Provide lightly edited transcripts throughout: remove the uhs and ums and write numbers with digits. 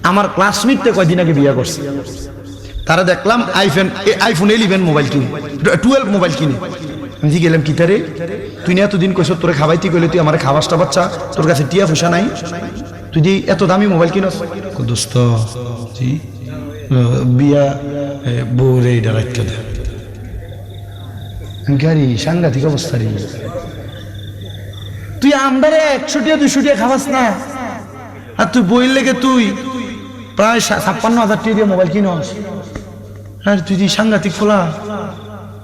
আমার ক্লাসমেটটা কয়দিন আগে বিয়ে করছে, তারা দেখলাম আইফোন 11 মোবাইল কিনে, 12 মোবাইল কিনে। আমি গেলাম কি তারে, তুই না এতদিন কইস তোরে খাওয়াইতে গেলে তুই আমার খাওয়াসটা বাচ্চা, তোর কাছে টিয়া পয়সা নাই, তুই যে এত দামি মোবাইল কিনস। দোস্ত জি বিয়া বউরে এটা রাখতে দে। গাড়ি সাংঘাতিক অবস্থা রে, তুই আমদারে 100 টিয়া 200 টিয়া খাওয়াস না, আর তুই বইয়ের লেগে তুই প্রায় 56,000 টিয়া দিয়ে মোবাইল কিনস। আর তুই যে সাংঘাতিক খোলা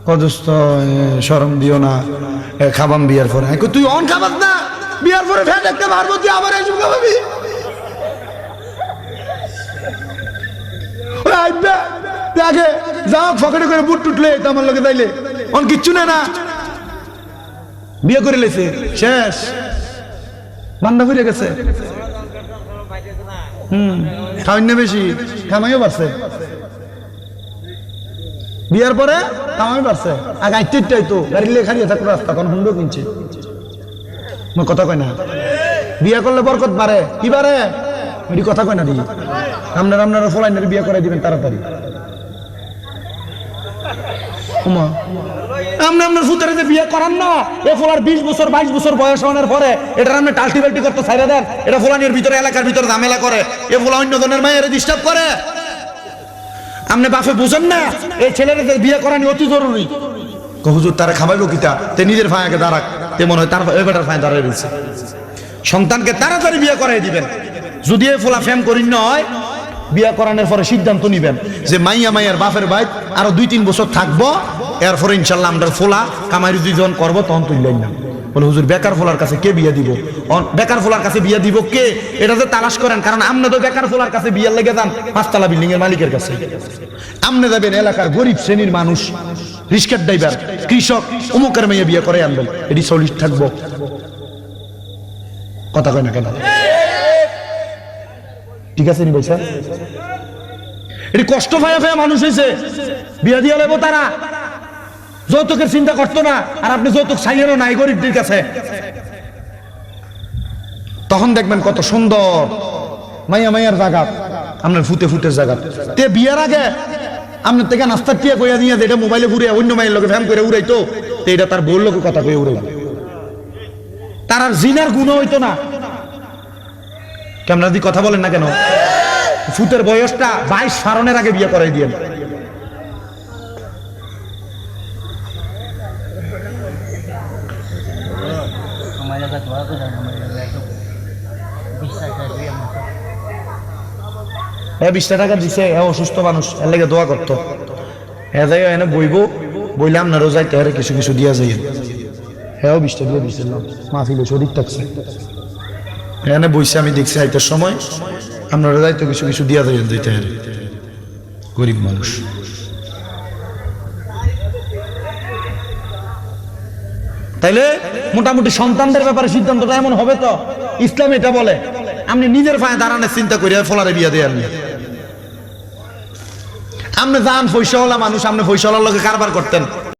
কদস্ত শরম দিও না, খাবাম বিয়ার পরে। তুই অন খাবাস না, বিয়ার পরে ফ্যাট একটা মারবো, তুই আবার এসব খাবি। আগে যাও ফকেটে করে বুট টুটলে আমার লোকে তাইলে অন কিচ্ছু না, বিয়ে করে লেছে শেষ, বান্দা ফিরে গেছে। খাওয়াই না বেশি, খামাইও বাড়ছে, বিয়ার পরে কামাই বাড়ছে। আগে আইতেই তো গাড়ি লেগে খারিয়ে থাকো রাস্তা, কারণ হুন্ডো কিনছে। কথা কয় না, বিয়া করলে বরকত বাড়ে, কি বাড়ে এটি কথা কয় না দি। আপনারা ফলাইনের বিয়ে করে দিবেন তাড়াতাড়ি। আপনার ফুতারে যে বিয়ে করান না, এ ফলার 20 বছর 22 বছর বয়স হওয়ার পরে এটা আপনি টাল্টি বাল্টি করতে ছাইড়া দেন। এটা ফলানির ভিতরে এলাকার ভিতরে ঝামেলা করে, এ ফলা অন্য ধরনের মায়ের ডিস্টার্ব করে। আপনি বাপে বুঝেন না এই ছেলের বিয়ে করানি অতি জরুরি। হুজুর তারা খাবাইবো কিতা, তে নিজের ফায়াকে দাঁড়াক, তে মনে হয় তার বেটার ফায় দাঁড়াই রয়েছে। সন্তানকে তাড়াতাড়ি বিয়ে করাই দিবেন। যদি এ ফোলা ফ্যাম করি নয়, বিয়ে করানোর পরে সিদ্ধান্ত নিবেন যে মাইয়ার বাপের বাইত আরো 2-3 বছর থাকবো, এরপরে ইনশাল্লাহ আমরা ফোলা কামাই রুজি যখন করবো তখন তুললেন না। বলে হুজুর বেকার ফোলার কাছে কে বিয়ে দিব? বেকার ফোলার কাছে বিয়ে দিব কে, এটা যে তালাশ করেন। কারণ আপনি তো বেকার ফোলার কাছে বিয়ের লেগে যান 5 তলা বিল্ডিং এর মালিকের কাছে। আপনি যাবেন এলাকার গরিব শ্রেণীর মানুষ, রিস্কার ড্রাইভার, কৃষক, অমুকের মেয়ে বিয়ে করে আনবেন, এটি সলিড থাকবো। কথা কয় না কেন? ঠিক আছে নি ভাই স্যার, এটি কষ্ট পায়া মানুষ হয়েছে, বিয়ে দিয়ে লেবো তারা যৌতুকের চিন্তা করতো না। আর আপনি যৌতুক চাইলেনও নাই গরিবদের কাছে। তখন দেখবেন কত সুন্দর মাইয়ার জায়গা, আপনার ফুটের জায়গা। তে বিয়ের আগে আপনার থেকে নাস্তার টিয়া কইয়া দিয়ে এটা মোবাইলে ঘুরে অন্য মায়ের লোকে ফ্যাম করে উড়াইতো, তো এটা তার বউর লোকে কথা কয়ে উড়াই, তার আর জিনার গুণ হইতো না। কেমন যদি কথা বলেন না কেন? ফুটের বয়সটা 22 ফারনের আগে বিয়ে করাই দিয়ে। হ্যাঁ 20 টাকা দিছে, অসুস্থ মানুষ, এর লেগে দোয়া করতো। হ্যাঁ যাই এনে বইব, বইলে আপনারও যাইতে হারে কিছু দিয়া যাই। হ্যাঁ 20 টাকা দিয়ে দিচ্ছিলাম, মাহফিলে শরীর থাকছে, এনে বইছে। আমি দেখছি আইটার সময় আপনারা যাইতো কিছু দিয়া যাই, যাইতে হারে গরিব মানুষ। তাইলে মোটামুটি সন্তানদের ব্যাপারে সিদ্ধান্তটা এমন হবে তো, ইসলাম এটা বলে আপনি নিজের পায়ে দাঁড়ানোর চিন্তা করিয়া ফলারে বিয়া দিয়ে আনবেন। আপনি যান পয়সাওয়ালা মানুষ, আপনি পয়সাওয়ালার লোকে কারবার করতেন,